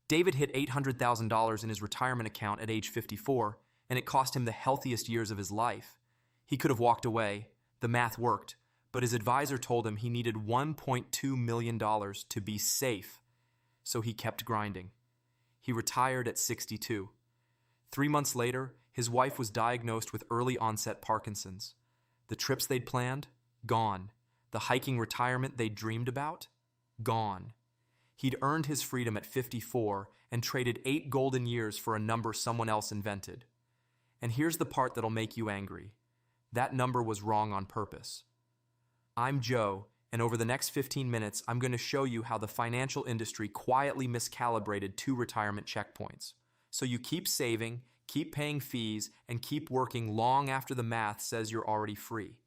David hit $800,000 in his retirement account at age 54, and it cost him the healthiest years of his life. He could have walked away. The math worked, but his advisor told him he needed $1.2 million to be safe, so he kept grinding. He retired at 62. 3 months later, his wife was diagnosed with early onset Parkinson's. The trips they'd planned? Gone. The hiking retirement they'd dreamed about? Gone. He'd earned his freedom at 54 and traded 8 golden years for a number someone else invented. And here's the part that'll make you angry. That number was wrong on purpose. I'm Joe, and over the next 15 minutes, I'm going to show you how the financial industry quietly miscalibrated 2 retirement checkpoints. So you keep saving, keep paying fees, and keep working long after the math says you're already free.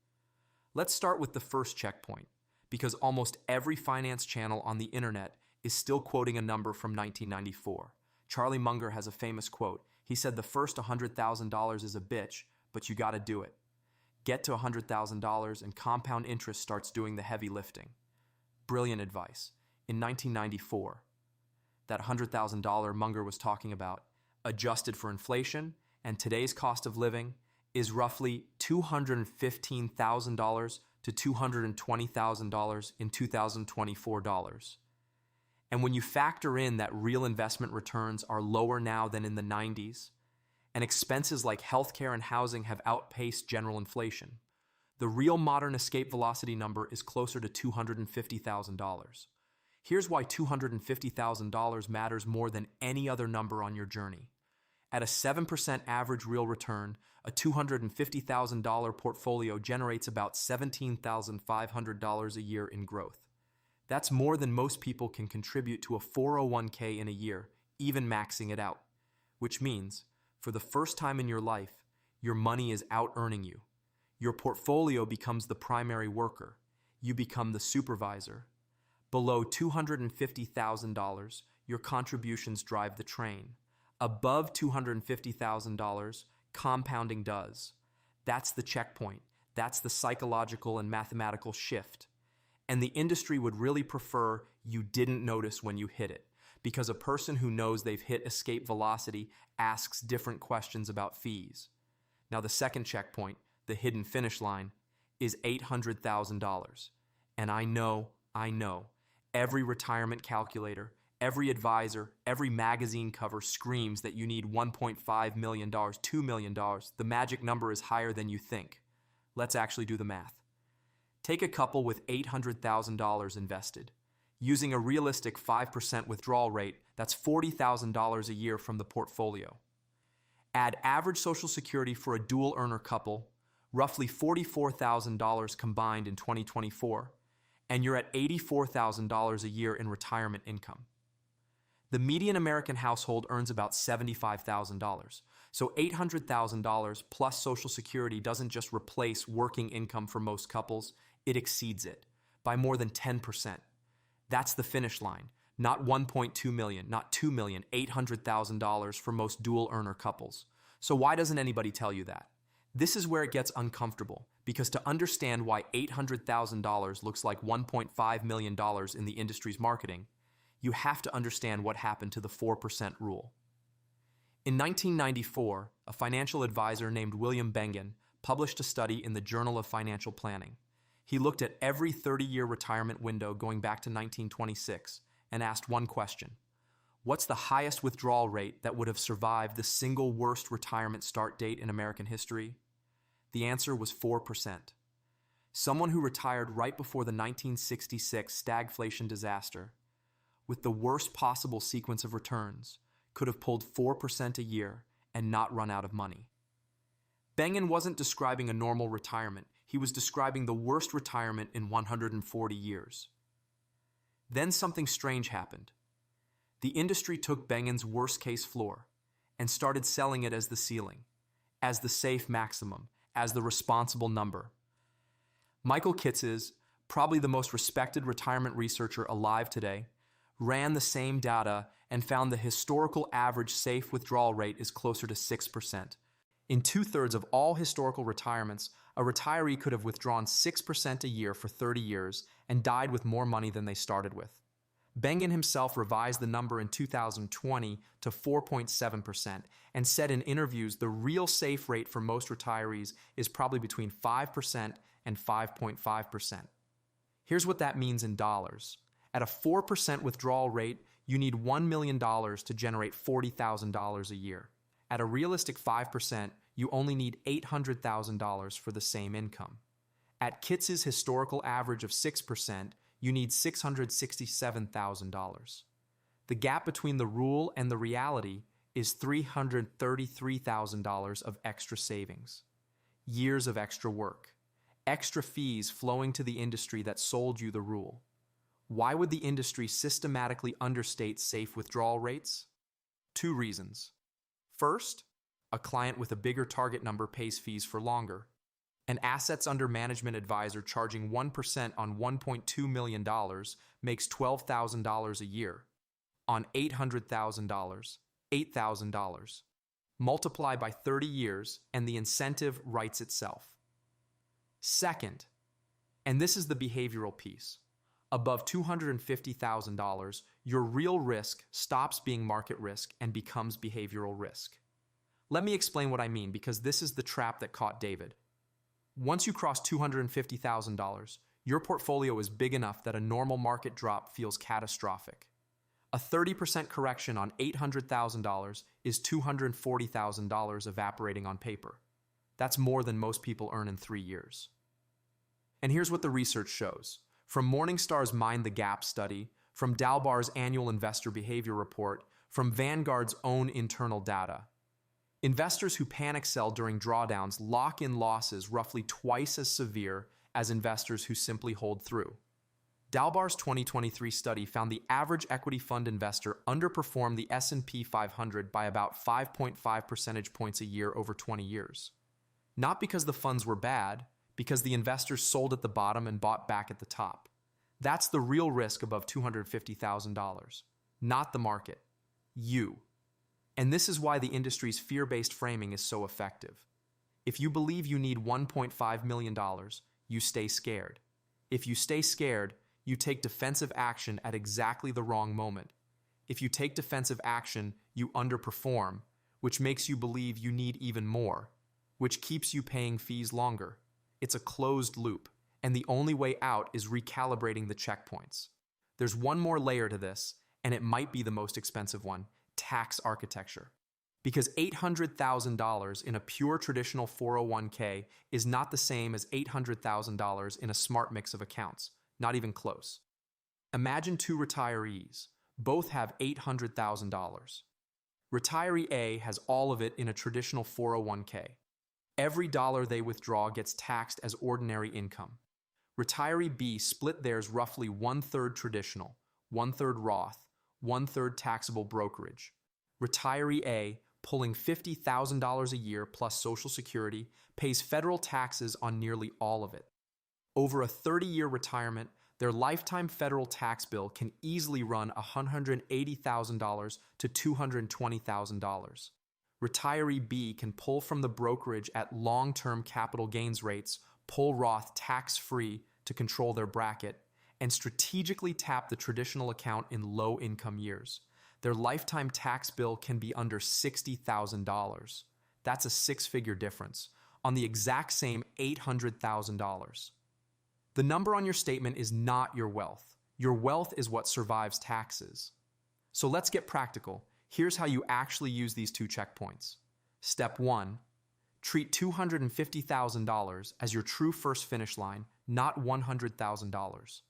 Let's start with the first checkpoint, because almost every finance channel on the internet is still quoting a number from 1994. Charlie Munger has a famous quote. He said the first $100,000 is a bitch, but you gotta do it. Get to $100,000 and compound interest starts doing the heavy lifting. Brilliant advice. In 1994, that $100,000 Munger was talking about, adjusted for inflation and today's cost of living, is roughly $215,000 to $220,000 in 2024 dollars. And when you factor in that real investment returns are lower now than in the 90s, and expenses like healthcare and housing have outpaced general inflation, the real modern escape velocity number is closer to $250,000. Here's why $250,000 matters more than any other number on your journey. At a 7% average real return, a $250,000 portfolio generates about $17,500 a year in growth. That's more than most people can contribute to a 401k in a year, even maxing it out. Which means, for the first time in your life, your money is out-earning you. Your portfolio becomes the primary worker. You become the supervisor. Below $250,000, your contributions drive the train. Above $250,000, compounding does. That's the checkpoint. That's the psychological and mathematical shift. And the industry would really prefer you didn't notice when you hit it, because a person who knows they've hit escape velocity asks different questions about fees. Now the second checkpoint, the hidden finish line, is $800,000. And I know, every retirement calculator, every advisor, every magazine cover screams that you need $1.5 million, $2 million. The magic number is higher than you think. Let's actually do the math. Take a couple with $800,000 invested. Using a realistic 5% withdrawal rate, that's $40,000 a year from the portfolio. Add average Social Security for a dual earner couple, roughly $44,000 combined in 2024, and you're at $84,000 a year in retirement income. The median American household earns about $75,000, so $800,000 plus Social Security doesn't just replace working income for most couples, it exceeds it by more than 10%. That's the finish line, not $1.2 million, not $2 million, $800,000 for most dual earner couples. So why doesn't anybody tell you that? This is where it gets uncomfortable, because to understand why $800,000 looks like $1.5 million in the industry's marketing, you have to understand what happened to the 4% rule. In 1994, a financial advisor named William Bengen published a study in the Journal of Financial Planning. He looked at every 30-year retirement window going back to 1926 and asked one question. What's the highest withdrawal rate that would have survived the single worst retirement start date in American history? The answer was 4%. Someone who retired right before the 1966 stagflation disaster, with the worst possible sequence of returns, could have pulled 4% a year and not run out of money. Bengen wasn't describing a normal retirement. He was describing the worst retirement in 140 years. Then something strange happened. The industry took Bengen's worst-case floor and started selling it as the ceiling, as the safe maximum, as the responsible number. Michael Kitces, probably the most respected retirement researcher alive today, ran the same data and found the historical average safe withdrawal rate is closer to 6%. In 2/3 of all historical retirements, a retiree could have withdrawn 6% a year for 30 years and died with more money than they started with. Bengen himself revised the number in 2020 to 4.7% and said in interviews the real safe rate for most retirees is probably between 5% and 5.5%. Here's what that means in dollars. At a 4% withdrawal rate, you need $1 million to generate $40,000 a year. At a realistic 5%, you only need $800,000 for the same income. At Kitces' historical average of 6%, you need $667,000. The gap between the rule and the reality is $333,000 of extra savings. Years of extra work. Extra fees flowing to the industry that sold you the rule. Why would the industry systematically understate safe withdrawal rates? 2 reasons. First, a client with a bigger target number pays fees for longer. An assets under management advisor charging 1% on $1.2 million makes $12,000 a year. On $800,000, $8,000. Multiply by 30 years and the incentive writes itself. Second, and this is the behavioral piece, above $250,000, your real risk stops being market risk and becomes behavioral risk. Let me explain what I mean because this is the trap that caught David. Once you cross $250,000, your portfolio is big enough that a normal market drop feels catastrophic. A 30% correction on $800,000 is $240,000 evaporating on paper. That's more than most people earn in 3 years. And here's what the research shows. From Morningstar's Mind the Gap study, from DALBAR's annual investor behavior report, from Vanguard's own internal data. Investors who panic sell during drawdowns lock in losses roughly twice as severe as investors who simply hold through. DALBAR's 2023 study found the average equity fund investor underperformed the S&P 500 by about 5.5 percentage points a year over 20 years. Not because the funds were bad, because the investors sold at the bottom and bought back at the top. That's the real risk above $250,000. Not the market. You. And this is why the industry's fear-based framing is so effective. If you believe you need $1.5 million, you stay scared. If you stay scared, you take defensive action at exactly the wrong moment. If you take defensive action, you underperform, which makes you believe you need even more, which keeps you paying fees longer. It's a closed loop, and the only way out is recalibrating the checkpoints. There's one more layer to this, and it might be the most expensive one. Tax architecture. Because $800,000 in a pure traditional 401k is not the same as $800,000 in a smart mix of accounts, not even close. Imagine 2 retirees. Both have $800,000. Retiree A has all of it in a traditional 401k. Every dollar they withdraw gets taxed as ordinary income. Retiree B split theirs roughly 1/3 traditional, 1/3 Roth, 1/3 taxable brokerage. Retiree A, pulling $50,000 a year plus Social Security, pays federal taxes on nearly all of it. Over a 30-year retirement, their lifetime federal tax bill can easily run $180,000 to $220,000. Retiree B can pull from the brokerage at long-term capital gains rates, pull Roth tax-free to control their bracket, and strategically tap the traditional account in low-income years. Their lifetime tax bill can be under $60,000. That's a 6-figure difference on the exact same $800,000. The number on your statement is not your wealth. Your wealth is what survives taxes. So let's get practical. Here's how you actually use these 2 checkpoints. Step 1. Treat $250,000 as your true first finish line, not $100,000.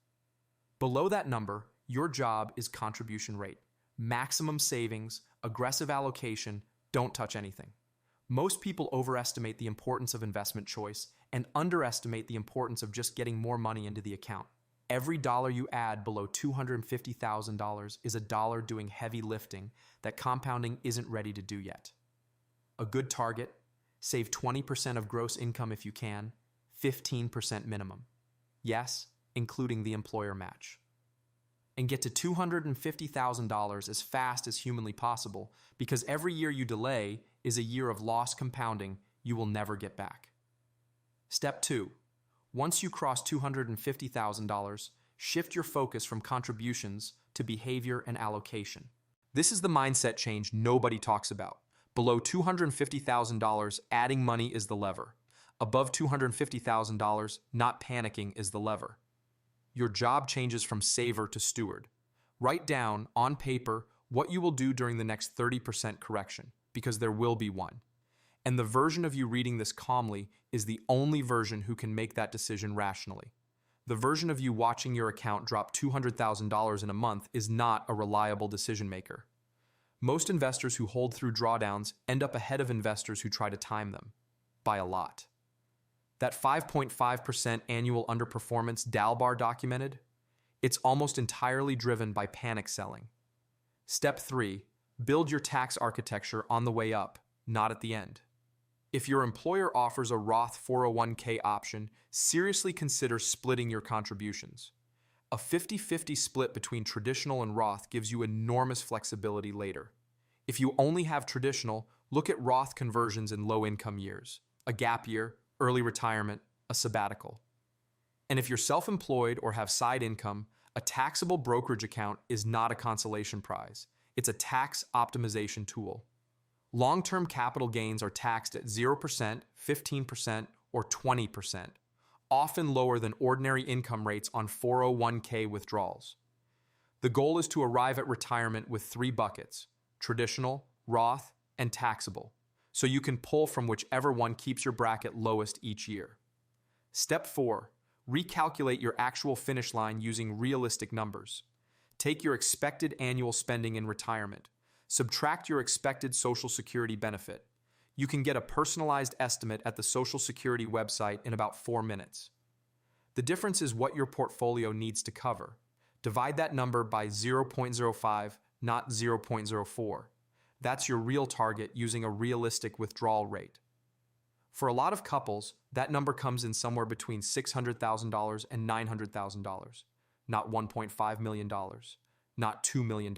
Below that number, your job is contribution rate. Maximum savings, aggressive allocation, don't touch anything. Most people overestimate the importance of investment choice and underestimate the importance of just getting more money into the account. Every dollar you add below $250,000 is a dollar doing heavy lifting that compounding isn't ready to do yet. A good target, save 20% of gross income if you can, 15% minimum. Yes, including the employer match. And get to $250,000 as fast as humanly possible, because every year you delay is a year of lost compounding you will never get back. Step 2. Once you cross $250,000, shift your focus from contributions to behavior and allocation. This is the mindset change nobody talks about. Below $250,000, adding money is the lever. Above $250,000, not panicking is the lever. Your job changes from saver to steward. Write down, on paper, what you will do during the next 30% correction, because there will be one. And the version of you reading this calmly is the only version who can make that decision rationally. The version of you watching your account drop $200,000 in a month is not a reliable decision maker. Most investors who hold through drawdowns end up ahead of investors who try to time them, by a lot. That 5.5% annual underperformance DALBAR documented, it's almost entirely driven by panic selling. Step 3, build your tax architecture on the way up, not at the end. If your employer offers a Roth 401k option, seriously consider splitting your contributions. A 50-50 split between traditional and Roth gives you enormous flexibility later. If you only have traditional, look at Roth conversions in low-income years, a gap year, early retirement, a sabbatical. And if you're self-employed or have side income, a taxable brokerage account is not a consolation prize. It's a tax optimization tool. Long-term capital gains are taxed at 0%, 15%, or 20%, often lower than ordinary income rates on 401k withdrawals. The goal is to arrive at retirement with 3 buckets: traditional, Roth, and taxable, so you can pull from whichever one keeps your bracket lowest each year. Step 4, recalculate your actual finish line using realistic numbers. Take your expected annual spending in retirement. Subtract your expected Social Security benefit. You can get a personalized estimate at the Social Security website in about 4 minutes. The difference is what your portfolio needs to cover. Divide that number by 0.05, not 0.04. That's your real target using a realistic withdrawal rate. For a lot of couples, that number comes in somewhere between $600,000 and $900,000, not $1.5 million, not $2 million.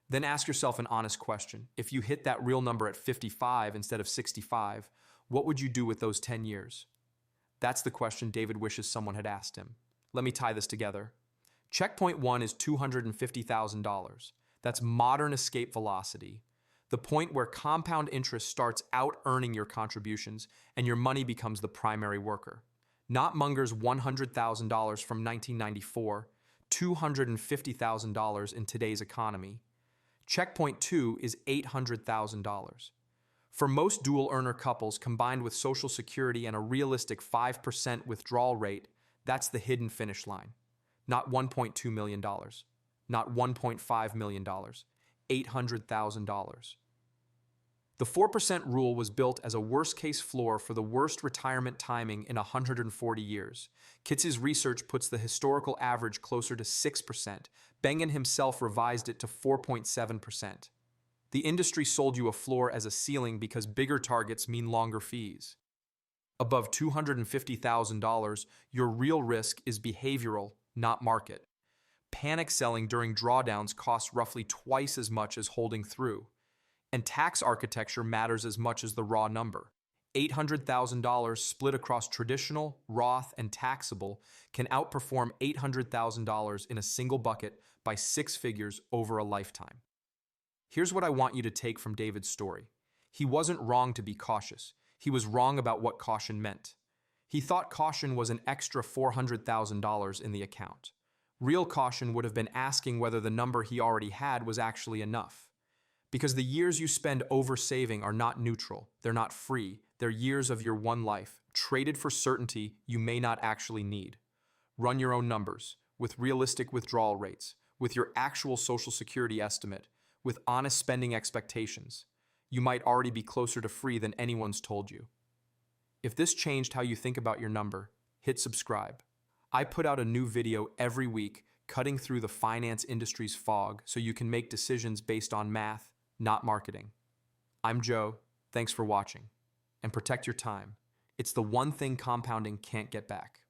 Then ask yourself an honest question. If you hit that real number at 55 instead of 65, what would you do with those 10 years? That's the question David wishes someone had asked him. Let me tie this together. Checkpoint 1 is $250,000. That's modern escape velocity, the point where compound interest starts out-earning your contributions and your money becomes the primary worker. Not Munger's $100,000 from 1994, $250,000 in today's economy. Checkpoint 2 is $800,000. For most dual-earner couples combined with Social Security and a realistic 5% withdrawal rate, that's the hidden finish line. Not $1.2 million, not $1.5 million, $800,000. The 4% rule was built as a worst-case floor for the worst retirement timing in 140 years. Kitces' research puts the historical average closer to 6%. Bengen himself revised it to 4.7%. The industry sold you a floor as a ceiling because bigger targets mean longer fees. Above $250,000, your real risk is behavioral, not market. Panic selling during drawdowns costs roughly twice as much as holding through. And tax architecture matters as much as the raw number. $800,000 split across traditional, Roth, and taxable can outperform $800,000 in a single bucket by 6 figures over a lifetime. Here's what I want you to take from David's story. He wasn't wrong to be cautious. He was wrong about what caution meant. He thought caution was an extra $400,000 in the account. Real caution would have been asking whether the number he already had was actually enough. Because the years you spend over-saving are not neutral, they're not free, they're years of your one life, traded for certainty you may not actually need. Run your own numbers, with realistic withdrawal rates, with your actual Social Security estimate, with honest spending expectations. You might already be closer to free than anyone's told you. If this changed how you think about your number, hit subscribe. I put out a new video every week, cutting through the finance industry's fog so you can make decisions based on math, not marketing. I'm Joe, thanks for watching. And protect your time. It's the one thing compounding can't get back.